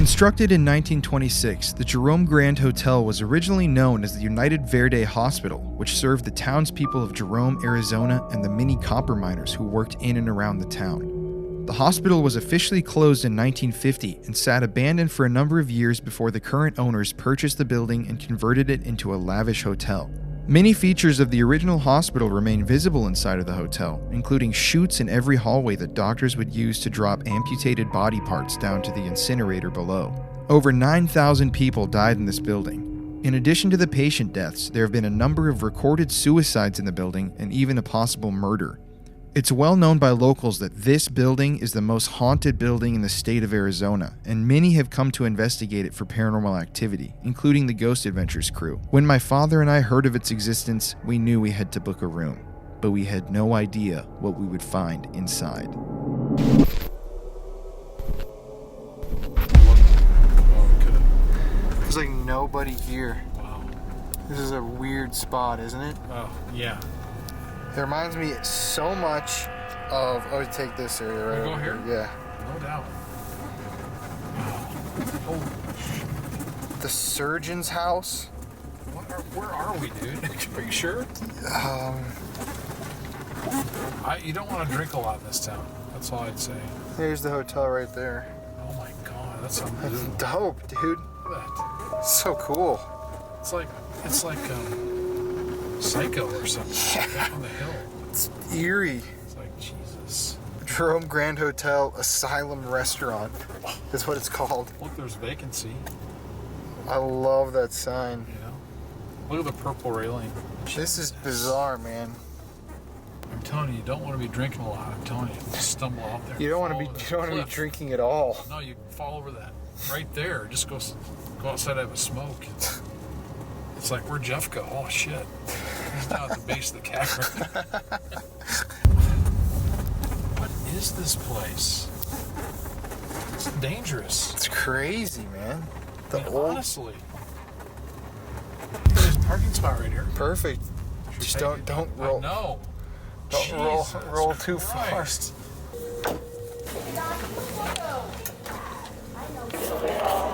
Constructed in 1926, the Jerome Grand Hotel was originally known as the United Verde Hospital, which served the townspeople of Jerome, Arizona, and the many copper miners who worked in and around the town. The hospital was officially closed in 1950 and sat abandoned for a number of years before the current owners purchased the building and converted it into a lavish hotel. Many features of the original hospital remain visible inside of the hotel, including chutes in every hallway that doctors would use to drop amputated body parts down to the incinerator below. Over 9,000 people died in this building. In addition to the patient deaths, there have been a number of recorded suicides in the building and even a possible murder. It's well known by locals that this building is the most haunted building in the state of Arizona, and many have come to investigate it for paranormal activity, including the Ghost Adventures crew. When my father and I heard of its existence, we knew we had to book a room, but we had no idea what we would find inside. There's like nobody here. Wow. This is a weird spot, isn't it? Oh, yeah. It reminds me so much of, take this area right over here. Yeah. No doubt. Oh. The surgeon's house. Where are we, dude? Are you sure? You don't want to drink a lot in this town. That's all I'd say. There's the hotel right there. Oh my god, that's Dope, dude. Look at that. So cool. It's like Psycho or something. Yeah. On the hill. It's eerie. It's like, Jesus. Jerome Grand Hotel Asylum Restaurant is what it's called. Look, there's vacancy. I love that sign. Yeah. Look at the purple railing. This is bizarre, man. I'm telling you don't want to be drinking a lot. I'm telling you, just stumble out there. You don't want to be drinking at all. No, you fall over that right there. Just go outside and have a smoke. It's like, where'd Jeff go? Oh shit. He's down at the base of the cavern. What is this place? It's dangerous. It's crazy, man. Honestly. There's a parking spot right here. Perfect. Just don't roll. No. Don't roll too fast.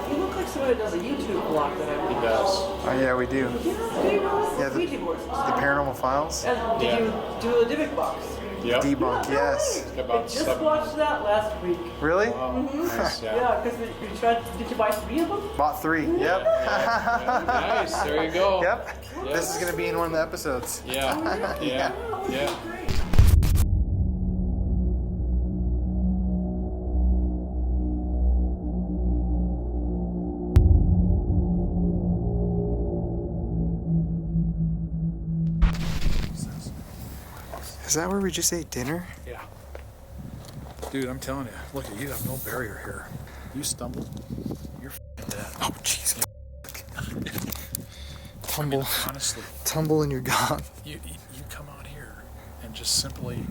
You look like someone who does a YouTube vlog that I read. He does. Oh yeah, we do. Yeah, the Paranormal Files. And did you do the Dybbuk box? Yep. Debunk, yes. I just watched that last week. Really? Nice, Yeah, because you tried. Did you buy 3 of them? Bought 3. Yep. Nice. There you go. Yep. This is gonna be in one of the episodes. Yeah. Yeah. Is that where we just ate dinner? Yeah. Dude, I'm telling you, look at you, have no barrier here. You stumble, you're dead. Oh, jeez. I mean, honestly. Tumble and you're gone. You come out here and just simply,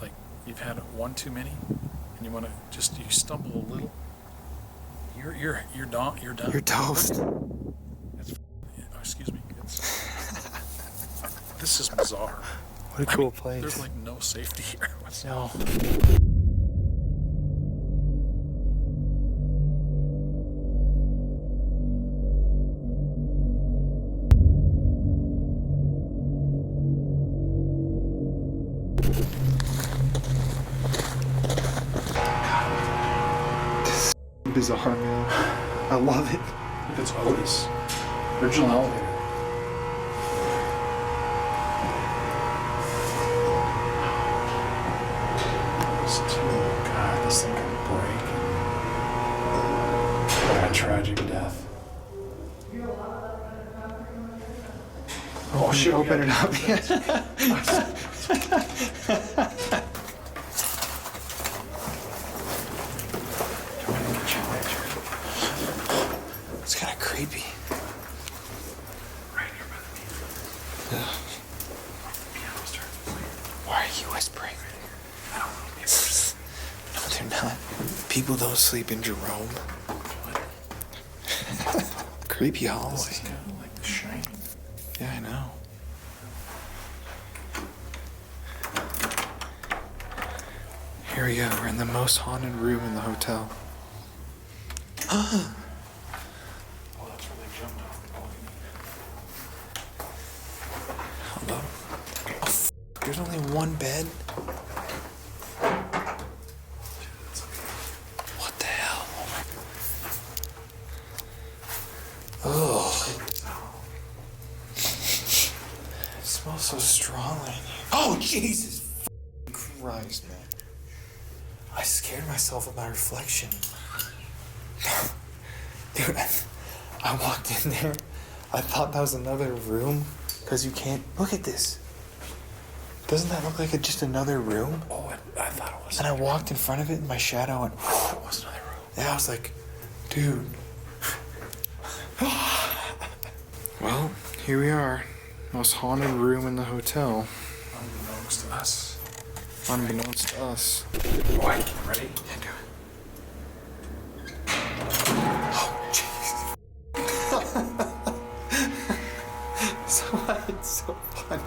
like, you've had one too many, and you want to you stumble a little. You're done. You're done. You're toast. Excuse me. This is bizarre. What a cool place. There's like no safety here. No. This is bizarre, man. I love it. It's Otis. Original elevator. God, this thing could break. What a tragic death. Oh, shit, open it up. It's kind of creepy. Right here by the piano. Piano starts playing. Why are you whispering? I don't know. No, they're not. People don't sleep in Jerome. Creepy hallway. This is kind of like The Shining. Yeah, I know. Here we go. We're in the most haunted room in the hotel. Oh, that's where they jumped off the balcony. Hold on. Oh, there's only one bed? What the hell? Oh. It smells so strong in here. Oh, Jesus Christ, man. I scared myself of my reflection. Dude, I walked in there. I thought that was another room. Because you can't... Look at this. Doesn't that look like just another room? Oh, I thought it was. And I walked in front of it in my shadow and... It was another room. Yeah, I was like, dude. Well, here we are. Most haunted room in the hotel. Unbeknownst to us. Unbeknownst to us. Alright, ready? Yeah, do it. Oh, jeez. It's so fun.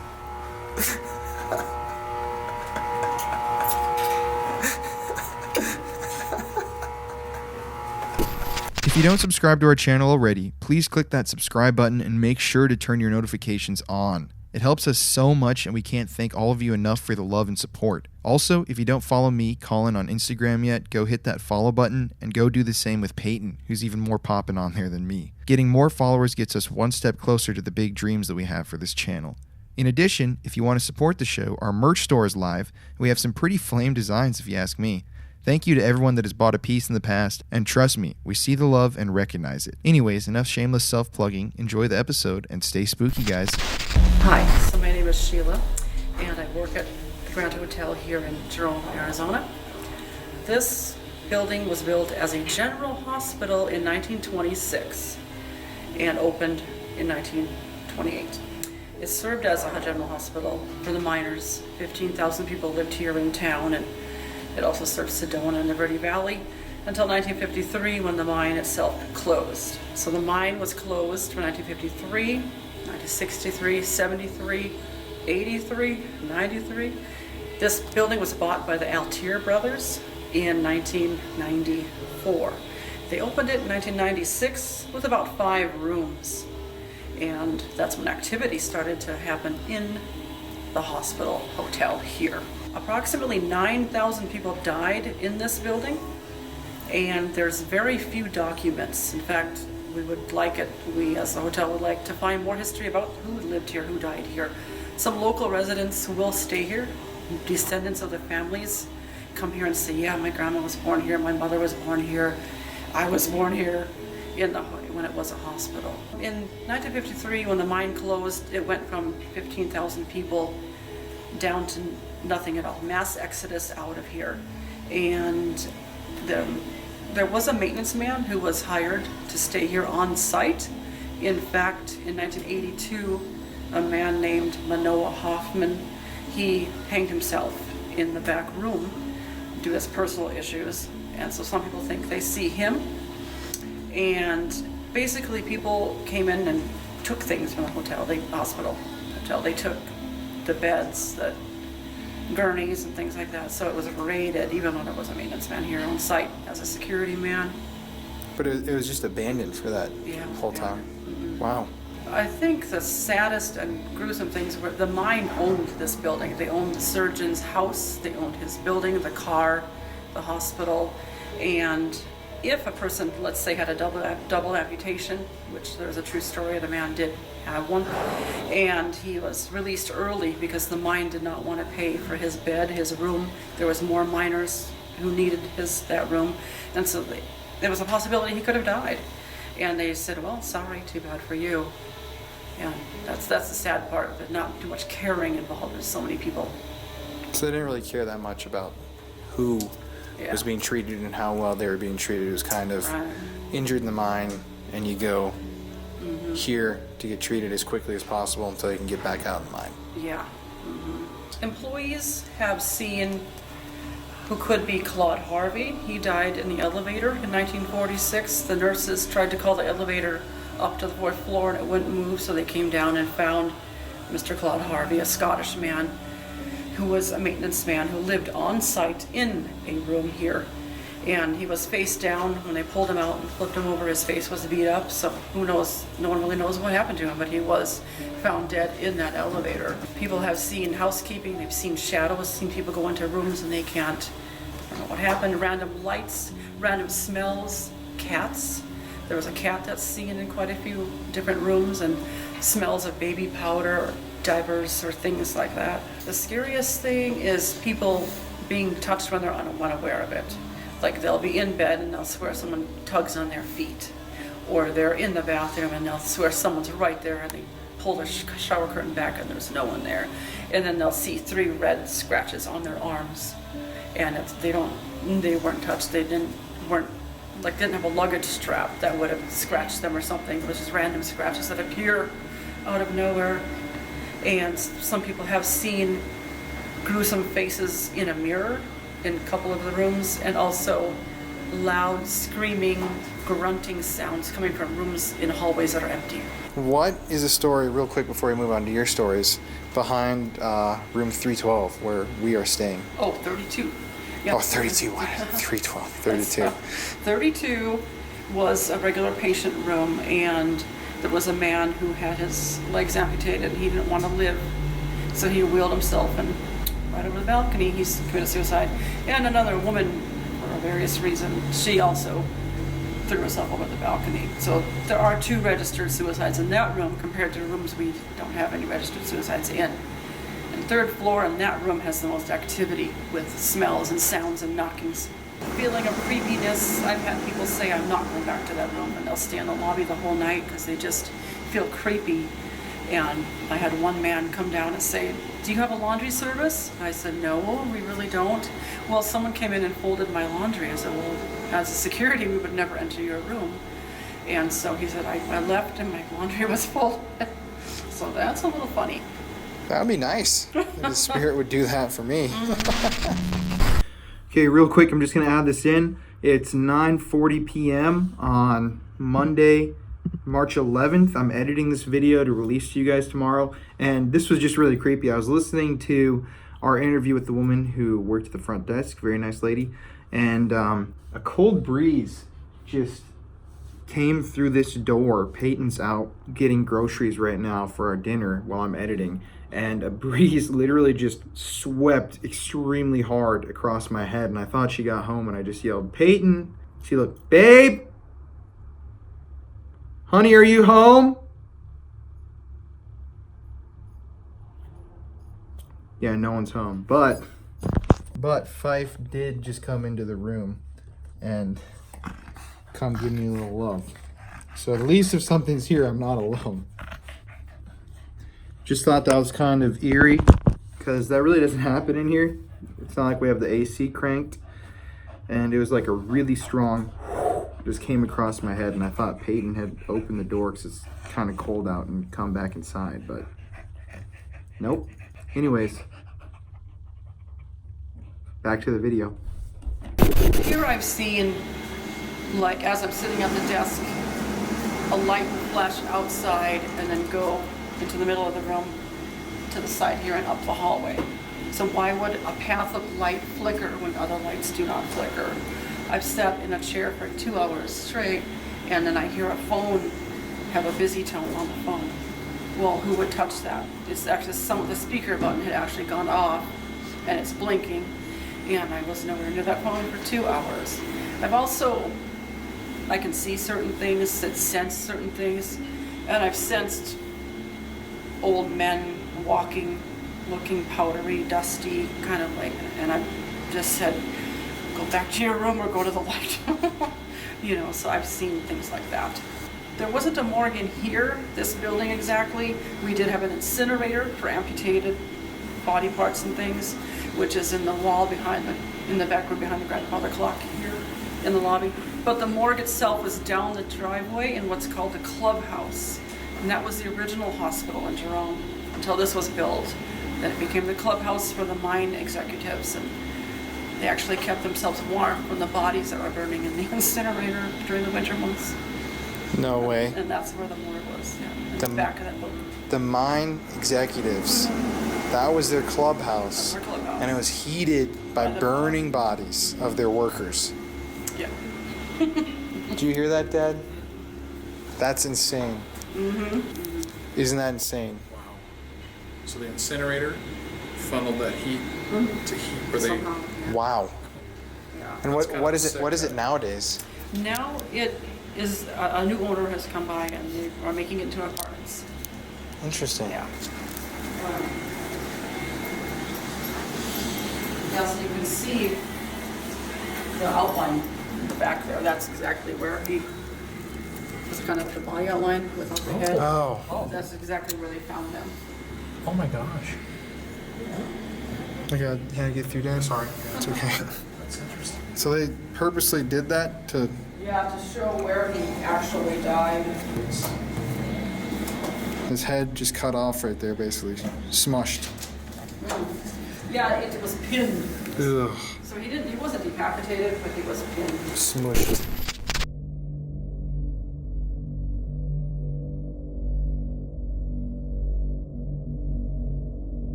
If you don't subscribe to our channel already, please click that subscribe button and make sure to turn your notifications on. It helps us so much, and we can't thank all of you enough for the love and support. Also, if you don't follow me, Colin, on Instagram yet, go hit that follow button and go do the same with Peyton, who's even more poppin' on there than me. Getting more followers gets us one step closer to the big dreams that we have for this channel. In addition, if you want to support the show, our merch store is live, and we have some pretty flame designs if you ask me. Thank you to everyone that has bought a piece in the past, and trust me, we see the love and recognize it. Anyways, enough shameless self-plugging. Enjoy the episode, and stay spooky, guys. Hi, so my name is Sheila, and I work at the Grand Hotel here in Jerome, Arizona. This building was built as a general hospital in 1926 and opened in 1928. It served as a general hospital for the miners. 15,000 people lived here in town, and it also served Sedona and the Verde Valley until 1953 when the mine itself closed. So the mine was closed from 1953, 1963, 73, 83, 93. This building was bought by the Altier brothers in 1994. They opened it in 1996 with about 5 rooms. And that's when activity started to happen in the hospital hotel here. Approximately 9,000 people died in this building, and there's very few documents. In fact, we as a hotel would like to find more history about who lived here, who died here. Some local residents who will stay here, descendants of the families, come here and say, yeah, my grandma was born here, my mother was born here, I was born here when it was a hospital. In 1953, when the mine closed, it went from 15,000 people down to nothing at all. Mass exodus out of here. And there was a maintenance man who was hired to stay here on site. In fact, in 1982, a man named Manoah Hoffman, he hanged himself in the back room due to his personal issues. And so some people think they see him. And basically people came in and took things from the hotel, the hospital. They took the beds, the gurneys and things like that. So it was raided, even though there was a maintenance man here on site as a security man. But it was just abandoned for that whole time. Mm-hmm. Wow. I think the saddest and gruesome things were the mine owned this building. They owned the surgeon's house, they owned his building, the car, the hospital, and if a person, let's say, had a double amputation, which there's a true story, the man did have one, and he was released early because the mine did not want to pay for his bed, his room. There was more miners who needed that room, and so there was a possibility he could have died. And they said, well, sorry, too bad for you. And that's the sad part of it, not too much caring involved. There's so many people. So they didn't really care that much about who was being treated and how well they were being treated. It was kind of injured in the mine, and you go here to get treated as quickly as possible until you can get back out in the mine. Yeah. Employees have seen who could be Claude Harvey. He died in the elevator in 1946. The nurses tried to call the elevator up to the 4th floor and it wouldn't move, so they came down and found Mr. Claude Harvey, a Scottish man who was a maintenance man who lived on site in a room here. And he was face down. When they pulled him out and flipped him over, his face was beat up. So who knows? No one really knows what happened to him, but he was found dead in that elevator. People have seen housekeeping, they've seen shadows, seen people go into rooms and they can't, I don't know what happened, random lights, random smells, cats. There was a cat that's seen in quite a few different rooms, and smells of baby powder or diapers or things like that. The scariest thing is people being touched when they're unaware of it. Like they'll be in bed and they'll swear someone tugs on their feet. Or they're in the bathroom and they'll swear someone's right there and they pull their shower curtain back and there's no one there. And then they'll see 3 red scratches on their arms. And they weren't touched, didn't have a luggage strap that would have scratched them or something. It was just random scratches that appear out of nowhere. And some people have seen gruesome faces in a mirror in a couple of the rooms, and also loud screaming, grunting sounds coming from rooms in hallways that are empty. What is the story, real quick before we move on to your stories, behind room 312 where we are staying? Oh, 32. Yep. Oh, 32. What? 312. 32. 32 was a regular patient room, and there was a man who had his legs amputated. He didn't want to live, so he wheeled himself and right over the balcony. He committed suicide. And another woman, for a various reason, she also threw herself over the balcony. So there are 2 registered suicides in that room compared to rooms we don't have any registered suicides in. And 3rd floor in that room has the most activity with smells and sounds and knockings. Feeling of creepiness. I've had people say I'm not going back to that room, and they'll stay in the lobby the whole night because they just feel creepy. And I had one man come down and say, "Do you have a laundry service?" I said, "No, we really don't." "Well, someone came in and folded my laundry." I said, "Well, as a security, we would never enter your room." And so he said, I left and my laundry was full. So that's a little funny. That would be nice. The spirit would do that for me. Okay, real quick, I'm just going to add this in. It's 9:40 p.m. on Monday, March 11th. I'm editing this video to release to you guys tomorrow. And this was just really creepy. I was listening to our interview with the woman who worked at the front desk, very nice lady. And a cold breeze just came through this door. Peyton's out getting groceries right now for our dinner while I'm editing. And a breeze literally just swept extremely hard across my head. And I thought she got home, and I just yelled, "Peyton!" She looked, "Babe! Honey, are you home?" Yeah, no one's home. But Fife did just come into the room and come give me a little love. So at least if something's here, I'm not alone. Just thought that was kind of eerie, because that really doesn't happen in here. It's not like we have the AC cranked. And it was like a really strong, just came across my head, and I thought Peyton had opened the door because it's kind of cold out and come back inside, but nope. Anyways, back to the video. Here I've seen, like as I'm sitting at the desk, a light flash outside and then go into the middle of the room to the side here and up the hallway. So why would a path of light flicker when other lights do not flicker? I've sat in a chair for 2 hours straight, and then I hear a phone have a busy tone on the phone. Well, who would touch that? It's actually the speaker button had actually gone off, and it's blinking, and I was nowhere near that phone for 2 hours. I can see certain things, sense certain things, and I've sensed old men walking, looking powdery, dusty, kind of like, and I've just said, "Go back to your room or go to the light." So I've seen things like that. There wasn't a morgue in here, this building exactly. We did have an incinerator for amputated body parts and things, which is in the wall in the back room behind the grandfather clock here in the lobby. But the morgue itself was down the driveway in what's called the clubhouse. And that was the original hospital in Jerome until this was built. Then it became the clubhouse for the mine executives, and they actually kept themselves warm from the bodies that were burning in the incinerator during the winter months. No way. And that's where the morgue was, in the back of that building. The mine executives, that was their clubhouse. That's their clubhouse. And it was heated by burning bodies of their workers. Yeah. Do you hear that, Dad? That's insane. Isn't that insane? Wow. So the incinerator funneled that heat to heat where they. Somehow, yeah. Wow. Yeah. And That's kinda what is it? sick, What is it huh? nowadays? Now it is, a new owner has come by and they are making it into apartments. Interesting. Yeah. Yeah, so you can see the outline in the back there. That's exactly where he was kind of the body outline without the head. Oh. That's exactly where they found them. Oh my gosh. I gotta get through, Dad. Sorry. It's okay. That's interesting. So they purposely did that to. Yeah, to show where he actually died. His head just cut off right there, basically smushed. Yeah, it was pinned. Ugh. So he wasn't decapitated, but he was pinned. Smushed.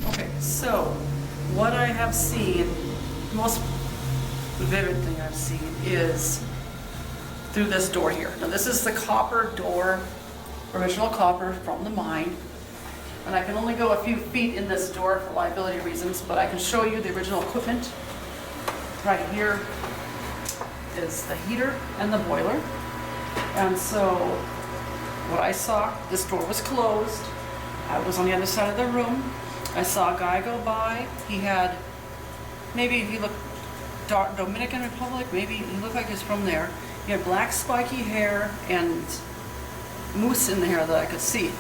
Okay, so what I have seen, the most vivid thing I've seen is through this door here. Now this is the copper door, original copper from the mine. And I can only go a few feet in this door for liability reasons, but I can show you the original equipment. Right here is the heater and the boiler. And so what I saw, this door was closed. I was on the other side of the room. I saw a guy go by. He had, maybe he looked Dominican Republic, maybe he looked like he was from there. He had black spiky hair and mousse in the hair that I could see.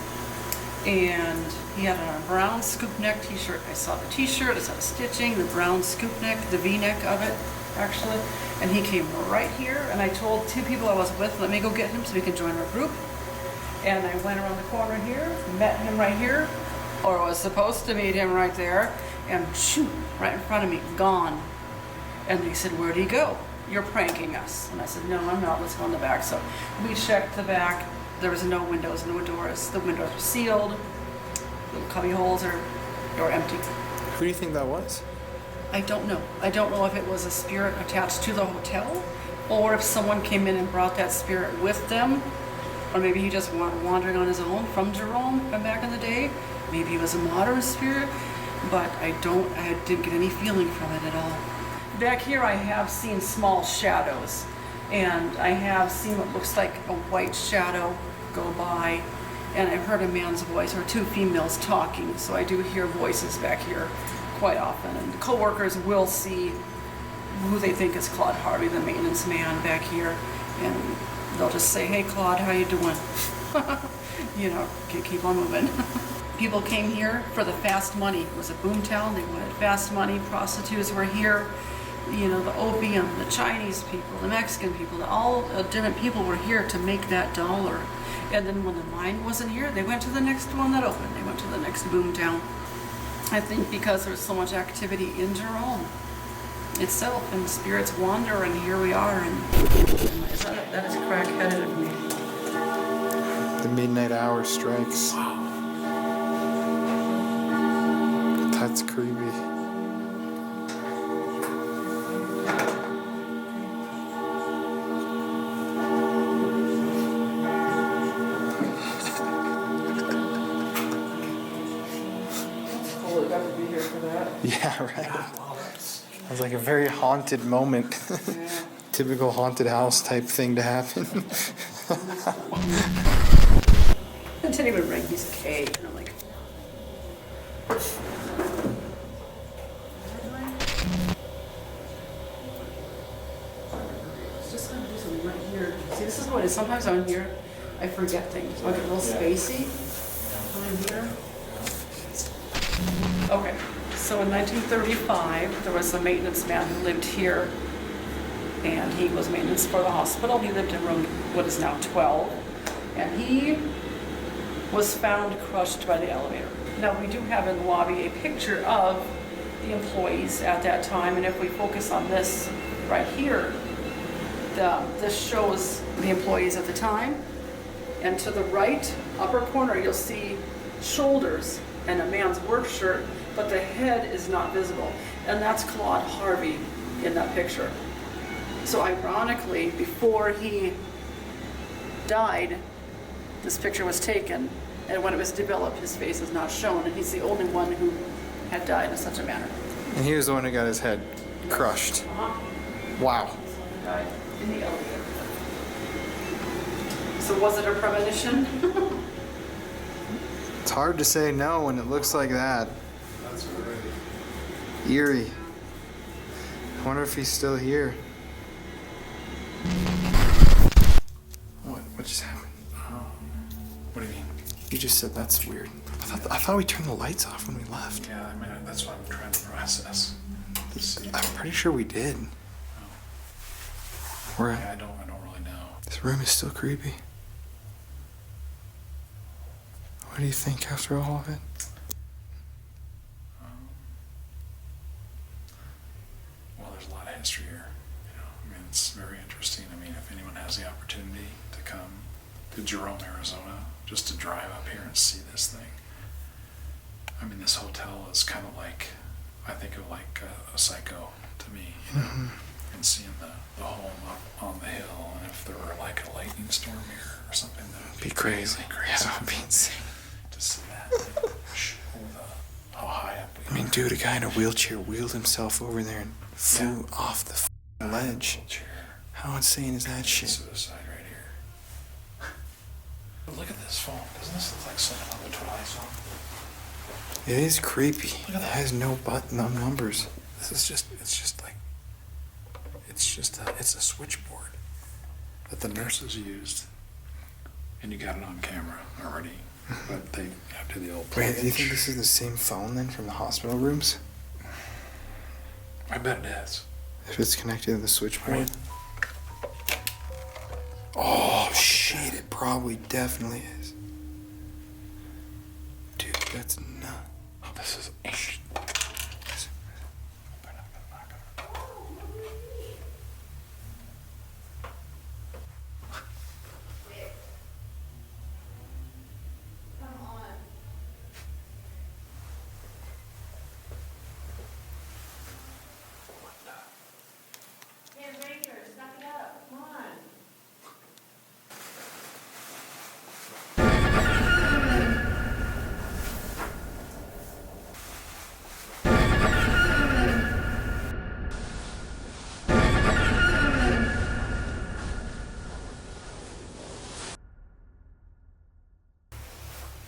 And he had a brown scoop neck t-shirt. I saw the t-shirt, I saw the stitching, the brown scoop neck, the V-neck of it, actually. And he came right here, and I told two people I was with, let me go get him so we can join our group. And I went around the corner here, met him right here, or was supposed to meet him right there, and shoot, right in front of me, gone. And they said, where'd he go? You're pranking us. And I said, no, I'm not, let's go in the back. So we checked the back. There was no windows, no doors. The windows were sealed. Little cubby holes are empty. Who do you think that was? I don't know. I don't know if it was a spirit attached to the hotel, or if someone came in and brought that spirit with them, or maybe he just wandering on his own from Jerome from back in the day. Maybe he was a modern spirit, but I didn't get any feeling from it at all. Back here I have seen small shadows, and I have seen what looks like a white shadow go by, and I've heard a man's voice or two females talking, so I do hear voices back here quite often, and coworkers will see who they think is Claude Harvey, the maintenance man back here, and they'll just say, hey Claude, how you doing? You know, keep on moving. People came here for the fast money. It was a boom town, they wanted fast money, prostitutes were here. You know, the opium, the Chinese people, the Mexican people, all different people were here to make that dollar. And then when the mine wasn't here, they went to the next one that opened. They went to the next boom town. I think because there's so much activity in Jerome itself, and spirits wander, and here we are. And that is crack-headed of me. The midnight hour strikes. That's creepy. Yeah, right. It was like a very haunted moment. Yeah. Typical haunted house type thing to happen. It didn't even ring. He's K. And I'm like, it's just gonna do something right here. See, this is what it is. Sometimes on here, I forget things. So I get a little spacey on here. Okay, so in 1935, there was a maintenance man who lived here, and he was maintenance for the hospital. He lived in room, what is now 12, and he was found crushed by the elevator. Now, we do have in the lobby a picture of the employees at that time, and if we focus on this right here, this shows the employees at the time, and to the right upper corner, you'll see shoulders and a man's work shirt, but the head is not visible. And that's Claude Harvey in that picture. So ironically, before he died, this picture was taken, and when it was developed, his face is not shown, and he's the only one who had died in such a manner. And he was the one who got his head crushed. Wow. He died in the elevator. So was it a premonition? It's hard to say no when it looks like that. That's already. Eerie. I wonder if he's still here. What just happened? What do you mean? You just said that's weird. I thought we turned the lights off when we left. Yeah, I mean, that's what I'm trying to process. I'm pretty sure we did. Yeah, I don't really know. This room is still creepy. What do you think after all of it? Well, there's a lot of history here. You know, I mean, it's very interesting. I mean, if anyone has the opportunity to come to Jerome, Arizona, just to drive up here and see this thing. I mean, this hotel is kind of like, I think of like a psycho to me, you know, and seeing the home up on the hill, and if there were like a lightning storm here or something, that would Be crazy. crazy. Yeah, it would be insane. To see that, how high up we I mean, are. dude, a guy in a wheelchair wheeled himself over there and flew off the ledge. Chair. How insane is that shit? Suicide right here. But look at this phone. Doesn't this look like something on the Twilight Zone? It is creepy. Look at It that. has no numbers. This is just, it's a switchboard that the nurses used. And you got it on camera already. But they have to do the old Wait, do you think this is the same phone then from the hospital rooms? I bet it is. If it's connected to the switchboard? Right. Oh, shit, it probably definitely is. Dude, that's nuts. Oh, this is ancient.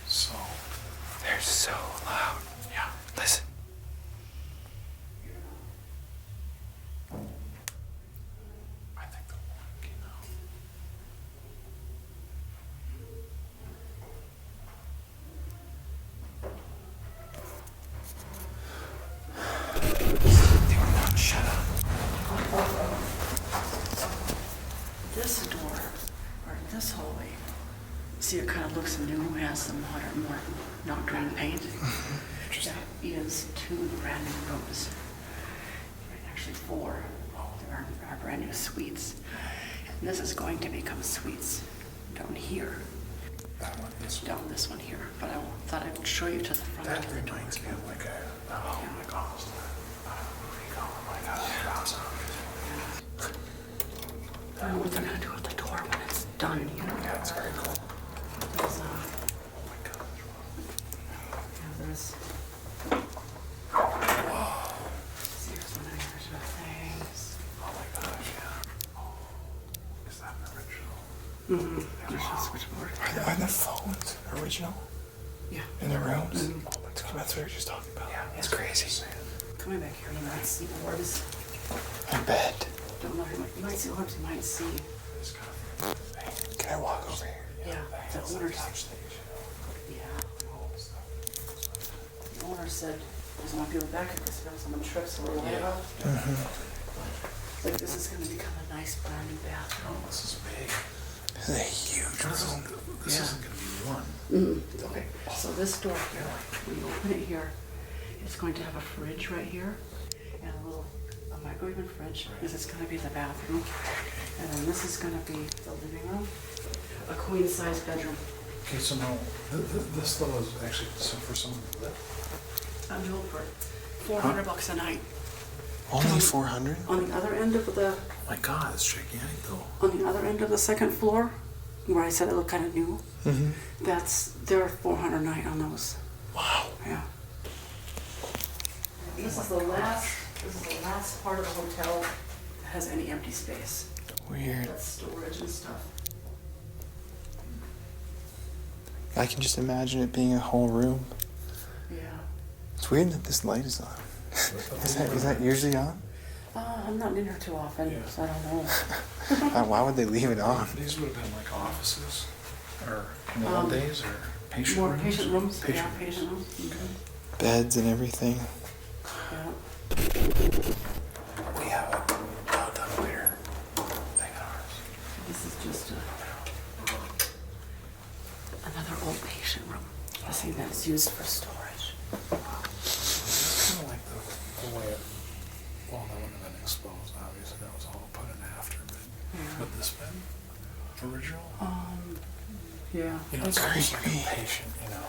So, They're so loud. yeah. Listen. I think the one came out. They will not shut up. This door, or this hallway, see, it kind of looks new, has some modern, more not green paint. Interesting. That is 2 brand new rooms. Actually 4. There are brand new suites. And this is going to become suites down here, That one, this one. down this one here. But I thought I would show you to the front That of the door. reminds me of like a home like almost like a house. I don't know what they're gonna do with the door when it's done, you know? Yeah, it's very cool. There's, Oh my God. yeah, there's... See, here's one of your original things. Oh my gosh, yeah. Oh, is that an original? There's a switchboard. Are the phones original Yeah. in the rooms? Oh my God. That's what we were just talking about. Yeah, It's crazy. Coming back here, you might see orbs. I bet. Don't know, you might see orbs, you might see... It's kind of thing. Can I walk over here? Yeah, the owner's... Yeah. All the stuff. The owner said, doesn't want people back at this house on the trips we're away about. Like, this is gonna become a nice brand new bathroom. Oh, this is big. This is a huge room. This Yeah. isn't gonna be one. Okay, so this door here, when you open it here, it's going to have a fridge right here and a microwave and fridge. This is gonna be the bathroom. And then this is gonna be the living room, a queen size bedroom. Okay, so now, this though is actually so for someone to live. I'm home for $400 a night. Only 400? On the other end of the, Oh my God, it's gigantic though. on the other end of the second floor, where I said it looked kind of new, there are 400 a night on those. Wow. Yeah. This is the last part of the hotel that has any empty space. Weird. That's storage and stuff. I can just imagine it being a whole room. Yeah. It's weird that this light is on. Is that usually on? I'm not in here too often, Yeah. so I don't know. Why would they leave it on? These would have been like offices, or in the old days, or patient More rooms. patient rooms. Patient Yeah, rooms. patient rooms. Beds and everything. Yeah. We have a dumbwaiter thing on ours. This is just another old patient room. I see that's used for storage. It's kind of like the way it, well, that wouldn't have been exposed, obviously, that was all put in after, but would this been original? Yeah. You know, it's almost like a patient, you know.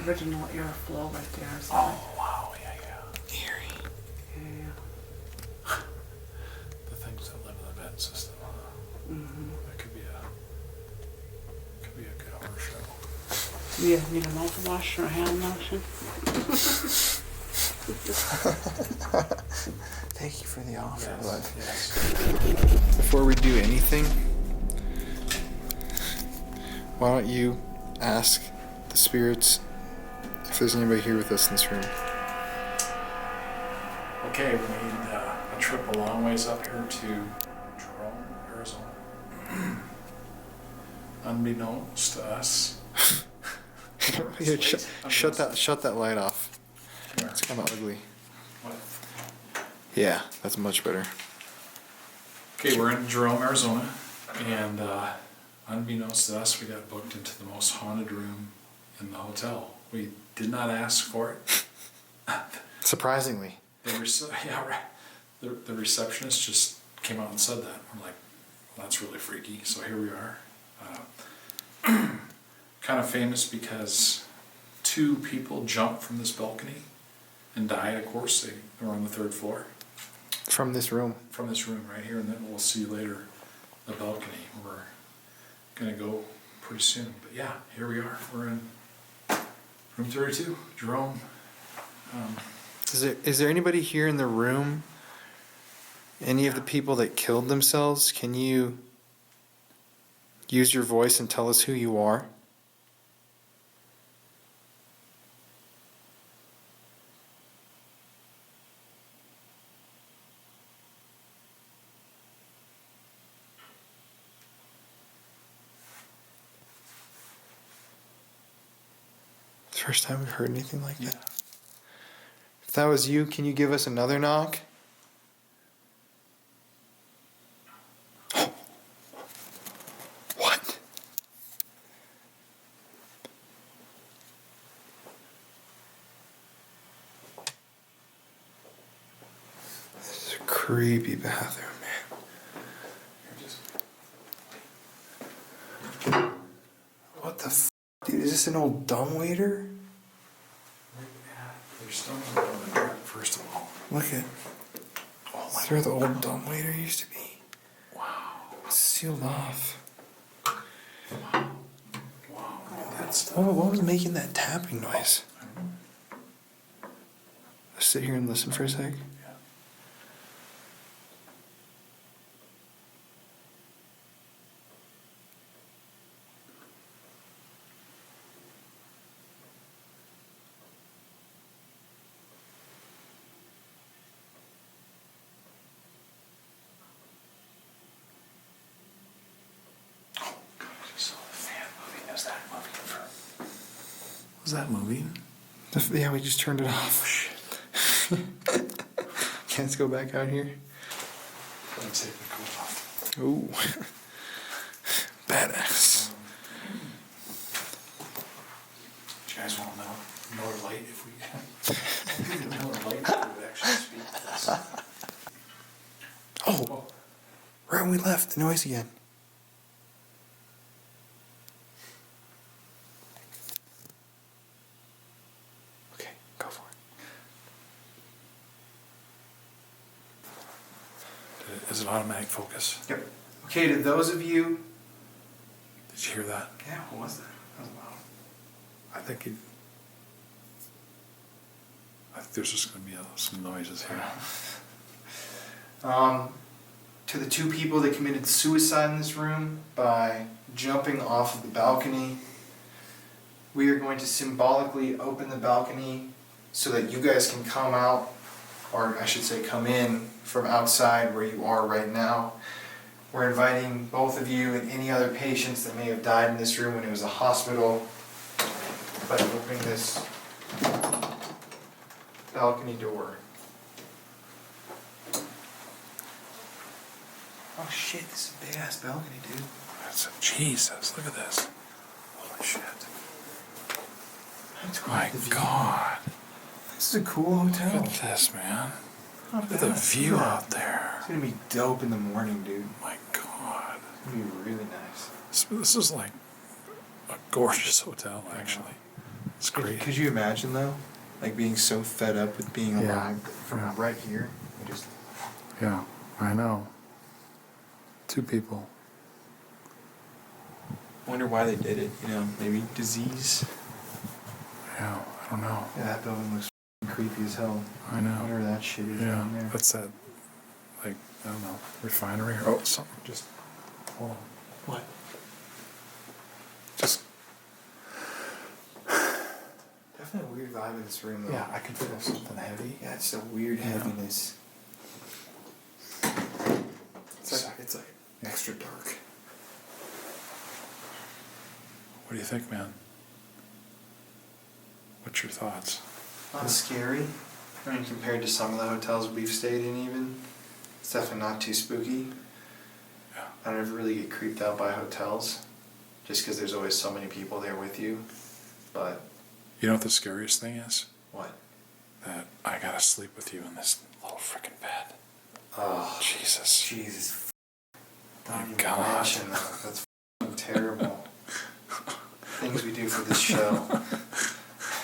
Original airflow right there. So Oh, wow, yeah, yeah. Eerie. yeah. The things that live in the vent system, that could be a good horror show. Yeah, need a mouthwash or a hand lotion? Thank you for the offer, Yes, bud. yes. Before we do anything, why don't you ask the spirits if there's anybody here with us in this room? Okay, we made a trip a long ways up here to Jerome, Arizona. Unbeknownst to us. Here, shut that light off. Where? It's kind of ugly. What? Yeah, that's much better. Okay, we're in Jerome, Arizona, and unbeknownst to us, we got booked into the most haunted room in the hotel. We did not ask for it. Surprisingly. Yeah, right. The receptionist just came out and said that. We're like, well, that's really freaky. So here we are. Kind of famous because 2 people jumped from this balcony and died. Of course, they were on the 3rd floor. From this room. From this room right here, and then we'll see later the balcony. We're gonna go pretty soon. But yeah, here we are. We're in room 32, Jerome. Is there anybody here in the room? Any of the people that killed themselves? Can you use your voice and tell us who you are? First time we've heard anything like that. If that was you, can you give us another knock? What? This is a creepy bathroom, man. What the f***? Dude, is this an old dumbwaiter? There's stones on the ground, first of all. Look at. Oh, that's where the old dumbwaiter used to be. Wow. It's sealed off. Wow. That's What was making that tapping noise? Let's sit here and listen for a sec. yeah. Oh, God, I just saw the fan moving. Is that moving? Was that moving? Yeah, we just turned it off. Can't let's go back out here. Let's take the coat off. Ooh. Badass. Do you guys want to know Miller Lite if we Miller Lite if we would actually speak to this? Oh, right when we left, the noise again. Okay, go for it. Is it automatic focus? Yep. Okay, to those of you... Did you hear that? Yeah, what was that? That was loud. I think there's just going to be some noises here. To the 2 people that committed suicide in this room by jumping off of the balcony, we are going to symbolically open the balcony so that you guys can come out, or I should say come in from outside where you are right now. We're inviting both of you and any other patients that may have died in this room when it was a hospital by opening this balcony door. Oh shit, this is a big ass balcony, dude. Jesus, look at this. Holy shit. That's My God. This is a cool hotel. Look at this, man. Not Look at the bad. view Yeah. out there. It's gonna be dope in the morning, dude. My God. It's gonna be really nice. This is like a gorgeous hotel, actually. It's great. Could you imagine though, like being so fed up with being Yeah. alive from right here, and just Yeah, I know. 2 people. wonder why they did it? You know, maybe disease. Yeah, I don't know. Yeah, that building looks creepy as hell. I know. Whatever that shit is Yeah, down there. that's that, like, I don't know, refinery. Oh, something just, hold on. What? Just, Definitely a weird vibe in this room though. yeah, I could feel something heavy. Yeah, it's a weird Yeah. heaviness. It's like extra dark. What do you think, man? What's your thoughts? Not scary. I mean, compared to some of the hotels we've stayed in even, it's definitely not too spooky. Yeah. I never really get creeped out by hotels, just because there's always so many people there with you. But You know what the scariest thing is? what? That I gotta sleep with you in this little frickin' bed. Oh, Jesus. Jesus. My Don't even God. mention that. That's terrible. Things we do for this show.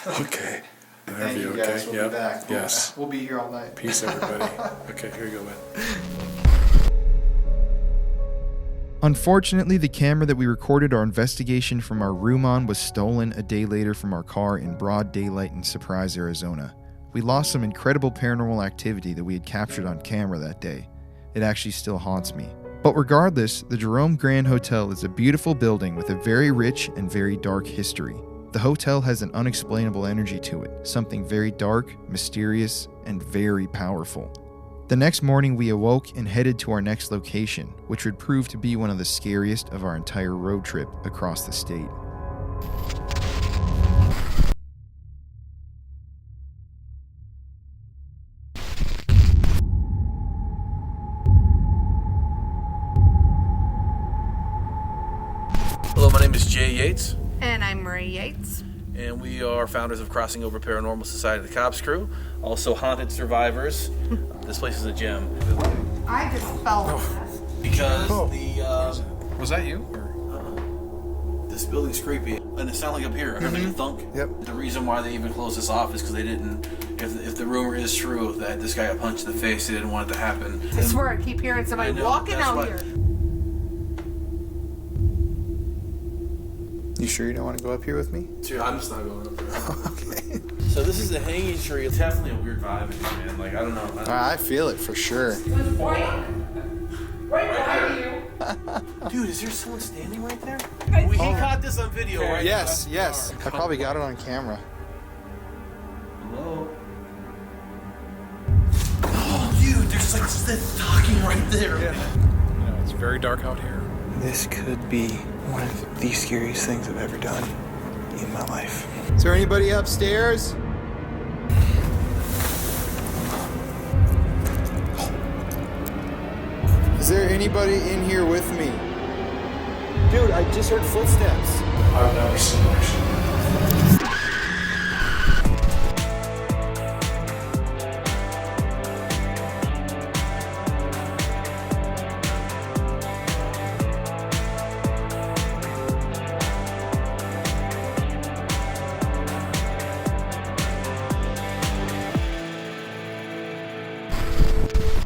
Okay. Thank you guys. We'll Yep. be back. Yes. We'll be here all night. Peace, everybody. Okay, here you go, man. Unfortunately, the camera that we recorded our investigation from our room on was stolen a day later from our car in broad daylight in Surprise, Arizona. We lost some incredible paranormal activity that we had captured on camera that day. It actually still haunts me. But regardless, the Jerome Grand Hotel is a beautiful building with a very rich and very dark history. The hotel has an unexplainable energy to it, something very dark, mysterious, and very powerful. The next morning, we awoke and headed to our next location, which would prove to be one of the scariest of our entire road trip across the state. Hello, my name is Jay Yates, And I'm Marie Yates. and we are founders of Crossing Over Paranormal Society of the Cops Crew, also Haunted Survivors. This place is a gem. I just fell on this. Because Was that you? this building's creepy, and it sounded like up here. I heard like a thunk. Yep. The reason why they even closed this off is because they didn't. If the rumor is true that this guy got punched in the face, they didn't want it to happen. I swear I keep hearing somebody I know, walking that's out why- here. You sure you don't want to go up here with me? Dude, I'm just not going up there. Okay. So this is the hanging tree. It's definitely a weird vibe in here, man. Like, I don't know. I feel it for sure. Dude, is there someone standing right there? He caught this on video, right? Yes, yes. I probably got it on camera. Hello? Oh, dude, there's like this talking right there. You know, it's very dark out here. This could be one of the scariest things I've ever done in my life. Is there anybody upstairs? Is there anybody in here with me? Dude, I just heard footsteps. I've never seen actually.